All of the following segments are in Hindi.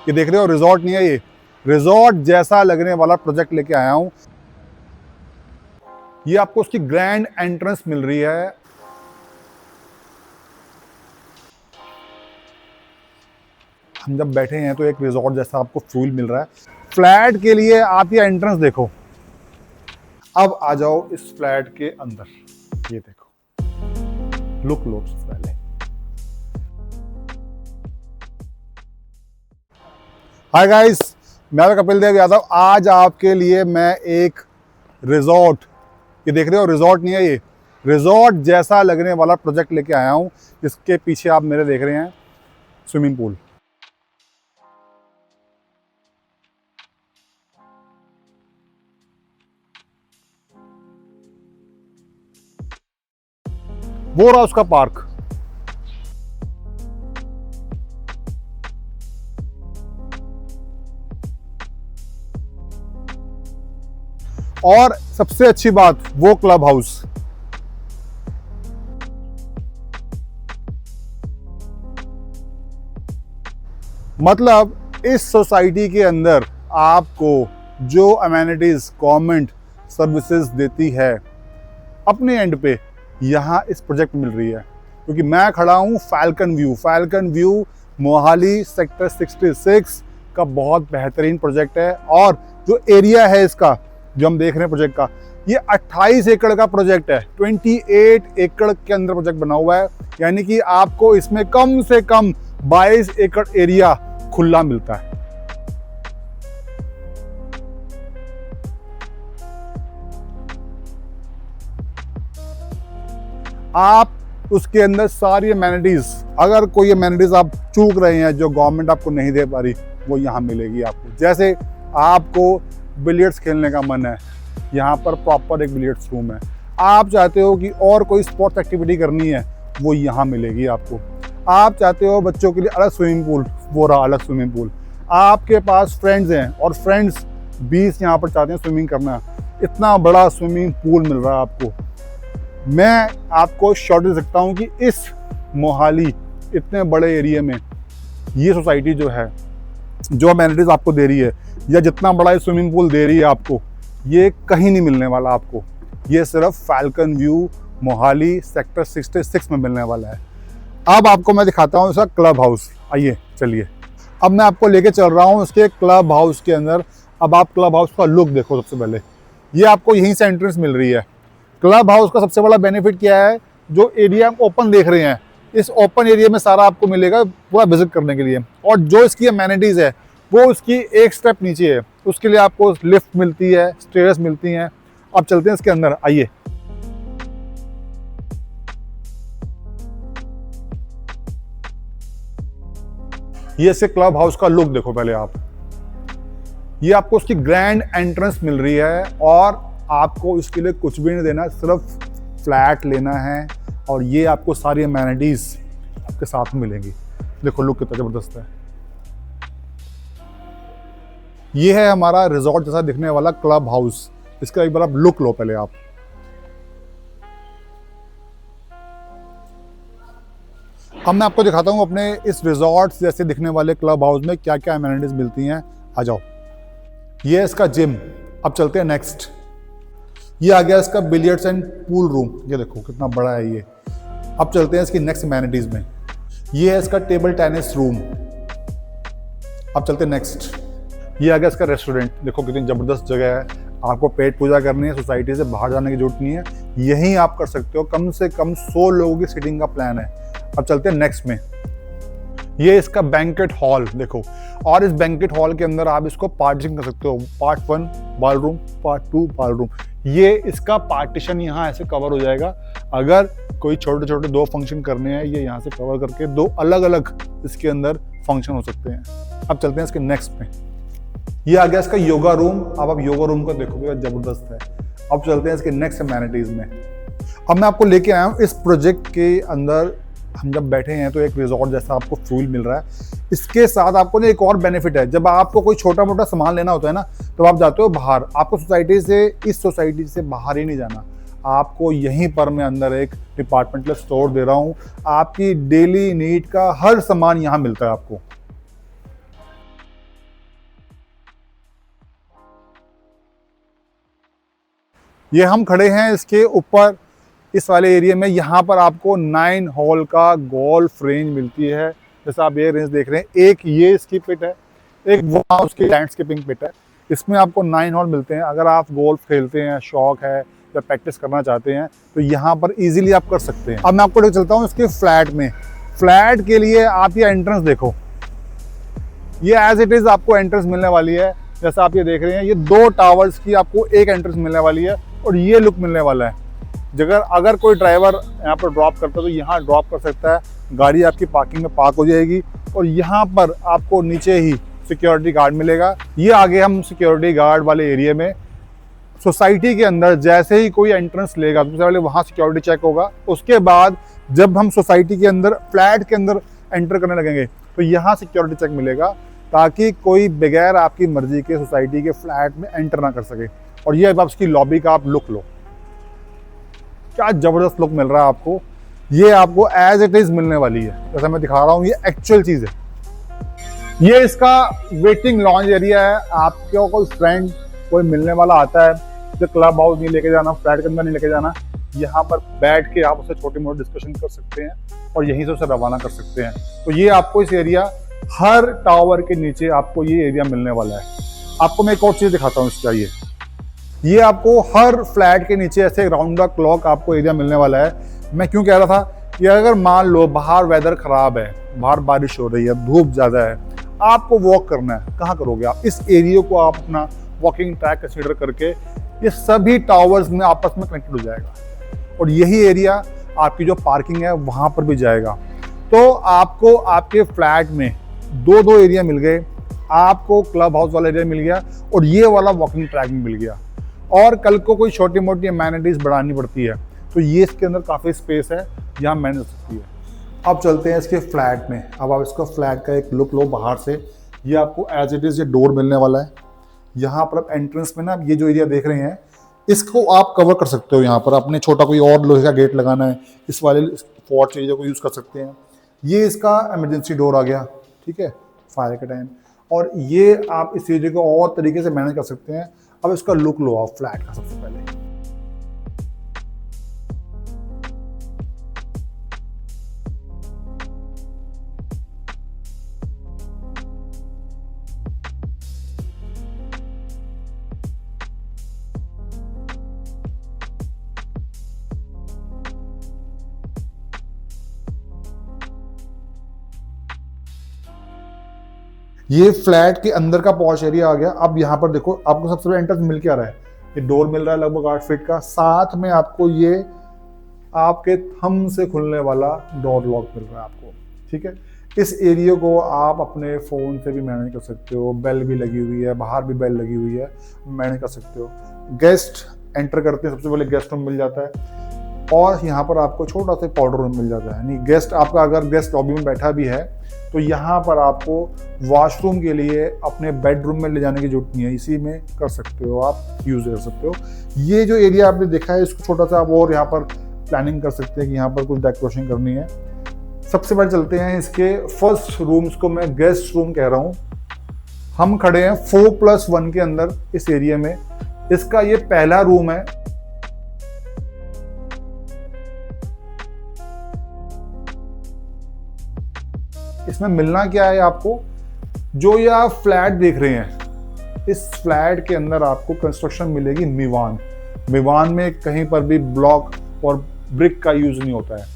ये देख रहे हो रिजॉर्ट नहीं है, ये रिजॉर्ट जैसा लगने वाला प्रोजेक्ट लेके आया हूं। ये आपको उसकी ग्रैंड एंट्रेंस मिल रही है। हम जब बैठे हैं तो एक रिजॉर्ट जैसा आपको फील मिल रहा है। फ्लैट के लिए आप ये एंट्रेंस देखो। अब आ जाओ इस फ्लैट के अंदर, ये देखो लुक लो सबसे पहले। हाय गाइस, मैं कपिल देव यादव। आज आपके लिए मैं एक रिजॉर्ट, ये देख रहे हो रिजॉर्ट नहीं है, ये रिजॉर्ट जैसा लगने वाला प्रोजेक्ट लेके आया हूं। जिसके पीछे आप मेरे देख रहे हैं स्विमिंग पूल। वो रहा उसका पार्क। और सबसे अच्छी बात, वो क्लब हाउस। मतलब इस सोसाइटी के अंदर आपको जो अमेनिटीज गवर्नमेंट सर्विसेज देती है अपने एंड पे, यहाँ इस प्रोजेक्ट मिल रही है। क्योंकि मैं खड़ा हूँ फैल्कन व्यू मोहाली सेक्टर 66 का बहुत बेहतरीन प्रोजेक्ट है। और जो एरिया है इसका, जो हम देख रहे हैं प्रोजेक्ट का, ये 28 एकड़ का प्रोजेक्ट है। 28 एकड़ के अंदर प्रोजेक्ट बना हुआ है। यानी कि आपको इसमें कम से कम 22 एकड़ एरिया खुला मिलता है। आप उसके अंदर सारी अमेनिटीज, अगर कोई अमेनिटीज आप चूक रहे हैं जो गवर्नमेंट आपको नहीं दे पा रही, वो यहाँ मिलेगी आपको। जैसे आपको बिलियर्ड्स खेलने का मन है, यहाँ पर प्रॉपर एक बिलियर्ड्स रूम है। आप चाहते हो कि और कोई स्पोर्ट्स एक्टिविटी करनी है, वो यहाँ मिलेगी आपको। आप चाहते हो बच्चों के लिए अलग स्विमिंग पूल, वो रहा अलग स्विमिंग पूल। आपके पास फ्रेंड्स हैं और फ्रेंड्स 20 यहाँ पर चाहते हैं स्विमिंग करना, इतना बड़ा स्विमिंग पूल मिल रहा है आपको। मैं आपको शॉर्ट दे सकता हूँ कि इस मोहाली इतने बड़े एरिया में ये सोसाइटी जो है, जो अमेनिटीज आपको दे रही है, या जितना बड़ा ये स्विमिंग पूल दे रही है आपको, ये कहीं नहीं मिलने वाला आपको। ये सिर्फ फैल्कन व्यू मोहाली सेक्टर 66 में मिलने वाला है। अब आपको मैं दिखाता हूँ इसका क्लब हाउस। आइए चलिए, अब मैं आपको लेके चल रहा हूँ उसके क्लब हाउस के अंदर। अब आप क्लब हाउस का लुक देखो। सबसे पहले ये आपको यहीं से एंट्रेंस मिल रही है। क्लब हाउस का सबसे बड़ा बेनिफिट क्या है, जो एरिया आप ओपन देख रहे हैं, इस ओपन एरिया में सारा आपको मिलेगा पूरा विजिट करने के लिए। और जो इसकी अमेनिटीज़ है वो उसकी एक स्टेप नीचे है। उसके लिए आपको लिफ्ट मिलती है, स्टेयर्स मिलती हैं। अब चलते हैं इसके अंदर, आइए। ये इसके क्लब हाउस का लुक देखो पहले आप। ये आपको उसकी ग्रैंड एंट्रेंस मिल रही है और आपको इसके लिए कुछ भी नहीं देना, सिर्फ फ्लैट लेना है और ये आपको सारी अमेनिटीज आपके साथ में मिलेंगी। देखो लुक कितना जबरदस्त है। ये है हमारा रिजॉर्ट जैसा दिखने वाला क्लब हाउस। इसका एक बार आप लुक लो पहले आप। अब मैं आपको दिखाता हूँ अपने इस रिजॉर्ट जैसे दिखने वाले क्लब हाउस में क्या क्या अमेनिटीज मिलती हैं। आ जाओ, ये है इसका जिम। अब चलते हैं नेक्स्ट। ये आ गया इसका बिलियर्ड्स एंड पूल रूम। ये देखो कितना बड़ा है ये। अब चलते हैं इसकी नेक्स्ट अमेनिटीज में। ये है इसका टेबल टेनिस रूम। अब चलते हैं नेक्स्ट। ये आ गया इसका रेस्टोरेंट। देखो कितनी जबरदस्त जगह है। आपको पेट पूजा करनी है, सोसाइटी से बाहर जाने की जरूरत नहीं है, यहीं आप कर सकते हो। कम से कम 100 लोगों की सीटिंग का प्लान है। अब चलते हैं नेक्स्ट में। ये इसका बैंकेट हॉल देखो। और इस बैंकेट हॉल के अंदर आप इसको पार्टीशन कर सकते हो। Part 1 ballroom, part 2 ballroom. ये इसका पार्टीशन यहाँ ऐसे कवर हो जाएगा। अगर कोई छोटे छोटे 2 फंक्शन करने हैं, ये यहाँ से कवर करके 2 अलग अलग इसके अंदर फंक्शन हो सकते हैं। अब चलते हैं इसके नेक्स्ट में। ये आ गया इसका योगा रूम। अब आप योगा रूम को देखोगे, जबरदस्त है। अब चलते हैं इसके नेक्स्ट अमेनिटीज में। अब मैं आपको लेके आया हूँ इस प्रोजेक्ट के अंदर। हम जब बैठे हैं तो एक रिजॉर्ट जैसा आपको फील मिल रहा है। इसके साथ आपको ना एक और बेनिफिट है। जब आपको कोई छोटा मोटा सामान लेना होता है ना, तो आप जाते हो बाहर। आपको सोसाइटी से, इस सोसाइटी से बाहर ही नहीं जाना। आपको यहीं पर मैं अंदर एक डिपार्टमेंटल स्टोर दे रहा हूँ। आपकी डेली नीड का हर सामान यहाँ मिलता है आपको। ये हम खड़े हैं इसके ऊपर इस वाले एरिया में। यहाँ पर आपको 9 होल का गोल्फ रेंज मिलती है। जैसा आप ये रेंज देख रहे हैं, एक ये इसकी पिट है, एक वहाँ उसकी लैंडस्केपिंग पिट है। इसमें आपको 9 होल मिलते हैं। अगर आप गोल्फ खेलते हैं, शौक है या प्रैक्टिस करना चाहते हैं तो यहाँ पर इजीली आप कर सकते हैं। अब मैं आपको लेकर चलता हूँ इसके फ्लैट में। फ्लैट के लिए आप ये एंट्रेंस देखो, ये एज इट इज़ आपको एंट्रेंस मिलने वाली है। जैसा आप ये देख रहे हैं, ये 2 टावर्स की आपको एक एंट्रेंस मिलने वाली है और ये लुक मिलने वाला है। अगर कोई ड्राइवर यहाँ पर ड्रॉप करता है तो यहाँ ड्रॉप कर सकता है, गाड़ी आपकी पार्किंग में पार्क हो जाएगी और यहाँ पर आपको नीचे ही सिक्योरिटी गार्ड मिलेगा। ये आगे हम सिक्योरिटी गार्ड वाले एरिया में, सोसाइटी के अंदर जैसे ही कोई एंट्रेंस लेगा सबसे पहले वहाँ सिक्योरिटी चेक होगा। उसके बाद जब हम सोसाइटी के अंदर, फ्लैट के अंदर एंटर करने लगेंगे तो यहाँ सिक्योरिटी चेक मिलेगा, ताकि कोई बगैर आपकी मर्जी के सोसाइटी के फ्लैट में एंटर ना कर सके। और ये अब उसकी लॉबी का आप लुक लो, क्या जबरदस्त लुक मिल रहा है आपको। ये आपको एज इट इज मिलने वाली है, जैसा मैं दिखा रहा हूँ, ये एक्चुअल चीज है। ये इसका वेटिंग लॉन्ज एरिया है। आपको कोई फ्रेंड कोई मिलने वाला आता है तो क्लब हाउस नहीं लेके जाना, फ्लैट के अंदर नहीं लेके जाना, यहाँ पर बैठ के आप उससे छोटी मोटी डिस्कशन कर सकते हैं और यहीं से उसे रवाना कर सकते हैं। तो ये आपको इस एरिया, हर टावर के नीचे आपको ये एरिया मिलने वाला है। आपको मैं एक और चीज दिखाता हूँ इसका। ये आपको हर फ्लैट के नीचे ऐसे राउंड द क्लॉक आपको एरिया मिलने वाला है। मैं क्यों कह रहा था कि अगर मान लो बाहर वेदर खराब है, बाहर बारिश हो रही है, धूप ज़्यादा है, आपको वॉक करना है, कहाँ करोगे आप? इस एरिया को आप अपना वॉकिंग ट्रैक कंसीडर करके ये सभी टावर्स में आपस में कनेक्टेड हो जाएगा और यही एरिया आपकी जो पार्किंग है वहाँ पर भी जाएगा। तो आपको आपके फ्लैट में 2 एरिया मिल गए, आपको क्लब हाउस वाला एरिया मिल गया और ये वाला वॉकिंग ट्रैक भी मिल गया। और कल को कोई छोटी मोटी अमेनिटीज बढ़ानी पड़ती है तो ये इसके अंदर काफ़ी स्पेस है, यहाँ मैनेज हो सकती है। अब चलते हैं इसके फ्लैट में। अब आप इसका फ्लैट का एक लुक लो बाहर से। ये आपको एज इट इज़ ये डोर मिलने वाला है। यहाँ पर आप एंट्रेंस में ना, ये जो एरिया देख रहे हैं इसको आप कवर कर सकते हो। यहाँ पर अपने छोटा कोई और लोहे का गेट लगाना है, इस वाले फोर्ट एरिया को यूज़ कर सकते हैं। ये इसका इमरजेंसी डोर आ गया, ठीक है, फायर के टाइम। और ये आप इस एरिया को और तरीके से मैनेज कर सकते हैं। अब इसका लुक लो आप फ्लैट का सबसे पहले। ये फ्लैट के अंदर का पॉश एरिया आ गया। अब यहाँ पर देखो, आपको सबसे पहले एंट्रेंस मिल क्या रहा है? ये डोर मिल रहा है लगभग 8 फीट का, साथ में आपको ये आपके थंब से खुलने वाला डोर लॉक मिल रहा है आपको, ठीक है। इस एरिया को आप अपने फ़ोन से भी मैनेज कर सकते हो, बेल भी लगी हुई है, बाहर भी बेल लगी हुई है, मैनेज कर सकते हो। गेस्ट एंटर करते हैं सबसे पहले गेस्ट रूम मिल जाता है और यहाँ पर आपको छोटा सा पाउडर रूम मिल जाता है। यानी गेस्ट आपका अगर गेस्ट लॉबी में बैठा भी है तो यहाँ पर आपको वॉशरूम के लिए अपने बेडरूम में ले जाने की जरूरत नहीं है, इसी में कर सकते हो, आप यूज़ कर सकते हो। ये जो एरिया आपने देखा है इसको छोटा सा आप और यहाँ पर प्लानिंग कर सकते हैं कि यहाँ पर कुछ डेकोरेशन करनी है। सबसे पहले चलते हैं इसके फर्स्ट रूम्स को मैं गेस्ट रूम कह रहा हूँ। हम खड़े हैं 4+1 के अंदर इस एरिया में। इसका ये पहला रूम है। इसमें मिलना क्या है आपको? जो ये आप फ्लैट देख रहे हैं, इस फ्लैट के अंदर आपको कंस्ट्रक्शन मिलेगी मीवान। मीवान में कहीं पर भी ब्लॉक और ब्रिक का यूज नहीं होता है,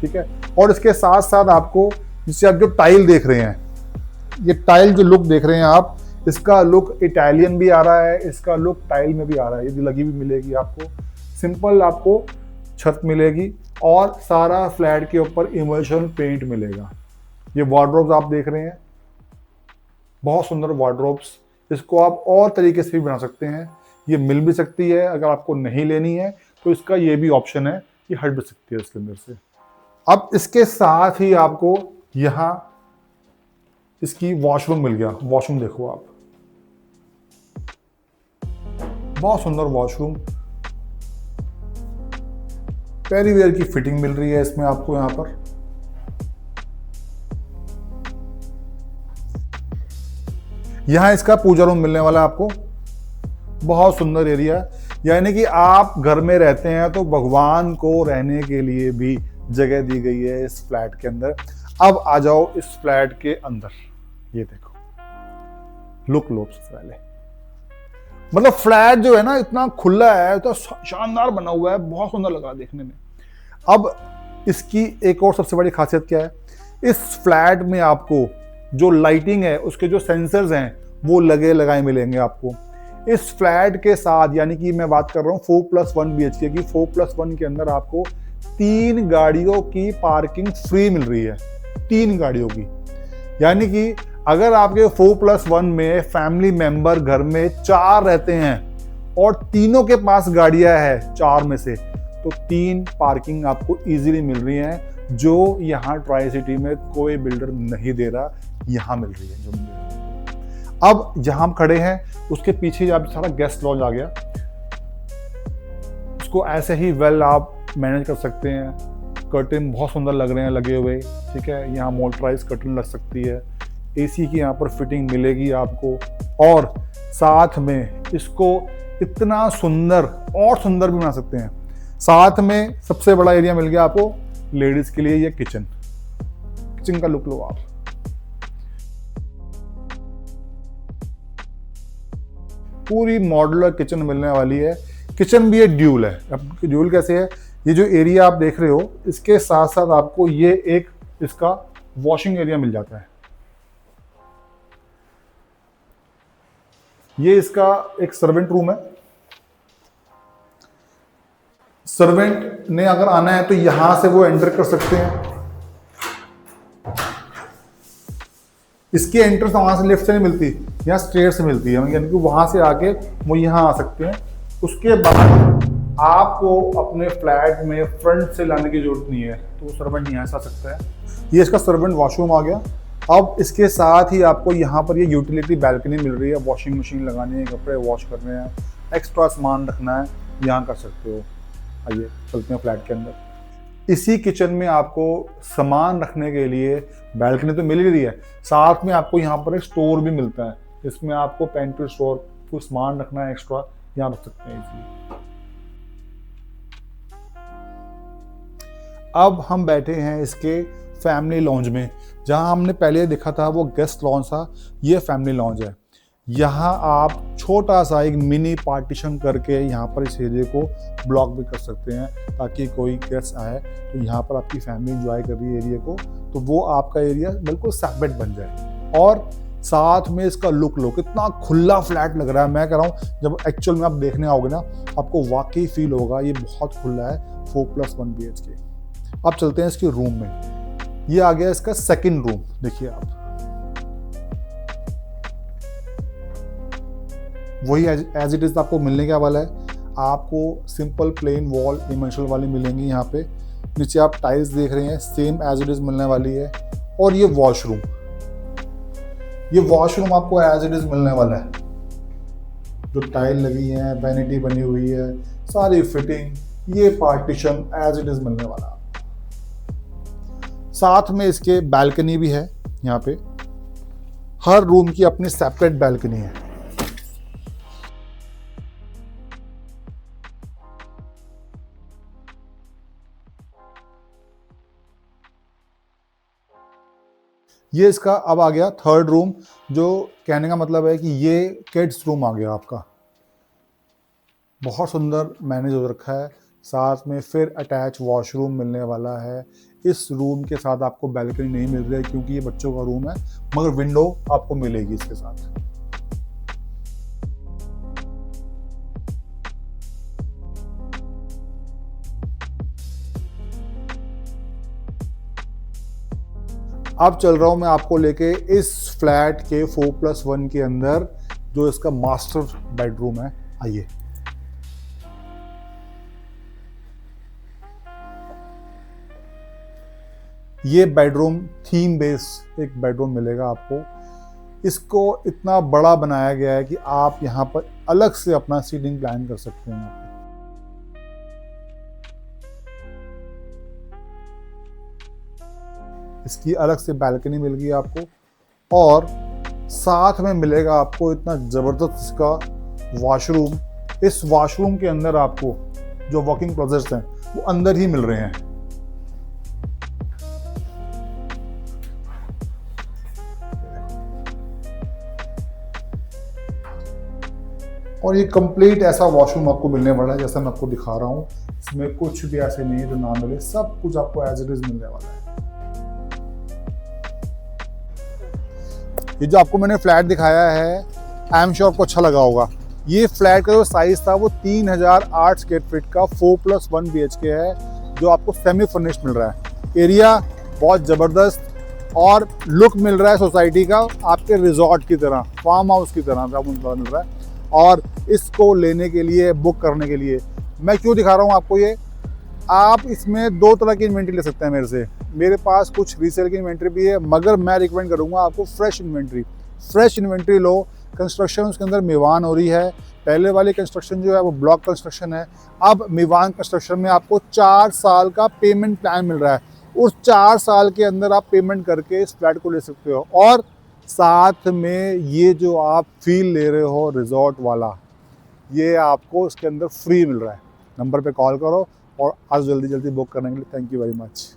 ठीक है। और इसके साथ साथ आपको, जिससे आप जो टाइल देख रहे हैं, ये टाइल जो लुक देख रहे हैं आप, इसका लुक इटालियन भी आ रहा है, इसका लुक टाइल में भी आ रहा है। ये लगी भी मिलेगी आपको, सिंपल आपको छत मिलेगी और सारा फ्लैट के ऊपर इमल्शन पेंट मिलेगा। ये वार्डरोब्स आप देख रहे हैं, बहुत सुंदर वार्डरोब्स। इसको आप और तरीके से भी बना सकते हैं, ये मिल भी सकती है। अगर आपको नहीं लेनी है तो इसका ये भी ऑप्शन है कि हट भी सकती है इसके अंदर से। अब इसके साथ ही आपको यहाँ इसकी वॉशरूम मिल गया। वॉशरूम देखो आप, बहुत सुंदर वॉशरूम, पैरीवेयर की फिटिंग मिल रही है इसमें आपको। यहाँ पर यहाँ इसका पूजा रूम मिलने वाला है आपको, बहुत सुंदर एरिया है। यानी कि आप घर में रहते हैं तो भगवान को रहने के लिए भी जगह दी गई है इस फ्लैट के अंदर। अब आ जाओ इस फ्लैट के अंदर, ये देखो लुक लो सबसे पहले। मतलब फ्लैट जो है ना इतना खुला है, तो शानदार बना हुआ है, बहुत सुंदर लगा देखने में। अब इसकी एक और सबसे बड़ी खासियत क्या है, इस फ्लैट में आपको जो लाइटिंग है उसके जो सेंसर्स हैं वो लगे लगाए मिलेंगे आपको इस फ्लैट के साथ। यानी कि मैं बात कर रहा हूँ 4+1 BHK की। 4+1 के अंदर आपको 3 गाड़ियों की पार्किंग फ्री मिल रही है, 3 गाड़ियों की। यानी कि अगर आपके 4+1 में फैमिली मेंबर घर में 4 रहते हैं और तीनों के पास गाड़ियां हैं 4 में से, तो 3 पार्किंग आपको इजीली मिल रही हैं, जो यहाँ ट्राई सिटी में कोई बिल्डर नहीं दे रहा, यहाँ मिल रही है जो मिल रही है। अब जहां हम खड़े हैं उसके पीछे आप सारा गेस्ट लॉन्ज आ गया, उसको ऐसे ही वेल आप मैनेज कर सकते हैं। कर्टन बहुत सुंदर लग रहे हैं लगे हुए, ठीक है। यहाँ मोटराइज कर्टन लग सकती है, एसी की यहाँ पर फिटिंग मिलेगी आपको, और साथ में इसको इतना सुंदर और सुंदर भी बना सकते हैं। साथ में सबसे बड़ा एरिया मिल गया आपको लेडीज के लिए, ये किचन का लुक लो आप। पूरी मॉड्यूलर किचन मिलने वाली है। किचन भी एक ड्यूल है। अब ड्यूल कैसे है, ये जो एरिया आप देख रहे हो इसके साथ साथ आपको ये एक इसका वॉशिंग एरिया मिल जाता है। ये इसका एक सर्वेंट रूम है। सर्वेंट ने अगर आना है तो यहां से वो एंटर कर सकते हैं। इसकी एंट्रेंस वहां से लेफ्ट से नहीं मिलती, यहाँ स्ट्रेट से मिलती है, यानी कि वहां से आके वो यहाँ आ सकते हैं। उसके बाद आपको अपने फ्लैट में फ्रंट से लाने की जरूरत नहीं है, तो वो सर्वेंट यहाँ से आ सकता है। ये इसका सर्वेंट वॉशरूम आ गया। अब इसके साथ ही आपको यहाँ पर ये यूटिलिटी बैल्कनी मिल रही है। वॉशिंग मशीन लगानी है, कपड़े वॉश करने हैं, एक्स्ट्रा सामान रखना है, यहाँ कर सकते हो। आइए चलते हैं फ्लैट के अंदर। इसी किचन में आपको सामान रखने के लिए बैल्कनी तो मिल ही रही है, साथ में आपको यहाँ पर एक स्टोर भी मिलता है। इसमें आपको पेंट्री स्टोर, कुछ सामान रखना है एक्स्ट्रा, यहाँ रख सकते हैं इसलिए। अब हम बैठे हैं इसके फैमिली लॉन्ज में। जहां हमने पहले देखा था वो गेस्ट लॉन्ज था, ये फैमिली लॉन्ज है। यहाँ आप छोटा सा एक मिनी पार्टीशन करके यहाँ पर इस एरिया को ब्लॉक भी कर सकते हैं, ताकि कोई गेस्ट आए तो यहाँ पर आपकी फैमिली एंजॉय कर रही है एरिया को, तो वो आपका एरिया बिल्कुल सेपरेट बन जाए। और साथ में इसका लुक कितना खुला फ्लैट लग रहा है। मैं कह रहा हूँ जब एक्चुअल में आप देखने आओगे ना, आपको वाकई फील होगा ये बहुत खुला है। 4+1 BHK। अब चलते हैं इसके रूम में। ये आ गया इसका सेकंड रूम। देखिए आप, वही एज इट इज आपको मिलने के वाला है। आपको सिंपल प्लेन वॉल डिमेंशनल वाली मिलेंगी। यहाँ पे नीचे आप टाइल्स देख रहे हैं, सेम एज इट इज मिलने वाली है। और ये वॉशरूम आपको एज इट इज मिलने वाला है। जो टाइल लगी है, वैनिटी बनी हुई है, सारी फिटिंग, ये पार्टीशन एज इट इज मिलने वाला। साथ में इसके बैल्कनी भी है। यहाँ पे हर रूम की अपनी सेपरेट बैल्कनी है। ये इसका अब आ गया थर्ड रूम, जो कहने का मतलब है कि ये किड्स रूम आ गया आपका। बहुत सुंदर मैनेज हो रखा है। साथ में फिर अटैच वॉशरूम मिलने वाला है। इस रूम के साथ आपको बैल्कनी नहीं मिल रही है क्योंकि ये बच्चों का रूम है, मगर विंडो आपको मिलेगी इसके साथ। अब चल रहा हूं मैं आपको लेके इस फ्लैट के 4+1 के अंदर, जो इसका मास्टर बेडरूम है। आइए। ये बेडरूम थीम बेस एक बेडरूम मिलेगा आपको। इसको इतना बड़ा बनाया गया है कि आप यहाँ पर अलग से अपना सीटिंग प्लान कर सकते हैं। यहाँ पे इसकी अलग से बैल्कनी मिल गई आपको, और साथ में मिलेगा आपको इतना जबरदस्त इसका वॉशरूम। इस वॉशरूम के अंदर आपको जो वॉकिंग क्लोजेट्स हैं वो अंदर ही मिल रहे हैं। और ये कंप्लीट ऐसा वॉशरूम आपको मिलने वाला है जैसा मैं आपको दिखा रहा हूँ। इसमें कुछ भी ऐसे नहीं है जो ना मिले, सब कुछ आपको एज इट इज मिलने वाला है। ये जो आपको मैंने फ्लैट दिखाया है, आई एम श्योर आपको अच्छा लगा होगा। ये फ्लैट का जो साइज था वो 3008 स्क्वायर फीट का 4+1 BHK है, जो आपको सेमी फर्निश्ड मिल रहा है। एरिया बहुत ज़बरदस्त और लुक मिल रहा है सोसाइटी का, आपके रिजॉर्ट की तरह, फार्म हाउस की तरह आपको मिल रहा है। और इसको लेने के लिए, बुक करने के लिए मैं क्यों दिखा रहा हूँ आपको ये, आप इसमें 2 तरह की इन्वेंट्री ले सकते हैं मेरे से। मेरे पास कुछ रीसेल की इन्वेंट्री भी है, मगर मैं रिकमेंड करूँगा आपको फ्रेश इन्वेंट्री लो। कंस्ट्रक्शन उसके अंदर मेवान हो रही है। पहले वाली कंस्ट्रक्शन जो है वो ब्लॉक कंस्ट्रक्शन है। अब मेवान कंस्ट्रक्शन में आपको 4 साल का पेमेंट प्लान मिल रहा है। उस 4 साल के अंदर आप पेमेंट करके इस फ्लैट को ले सकते हो, और साथ में ये जो आप फील ले रहे हो रिजॉर्ट वाला, ये आपको इसके अंदर फ्री मिल रहा है। नंबर पे कॉल करो और आज जल्दी बुक करने के लिए थैंक यू वेरी मच।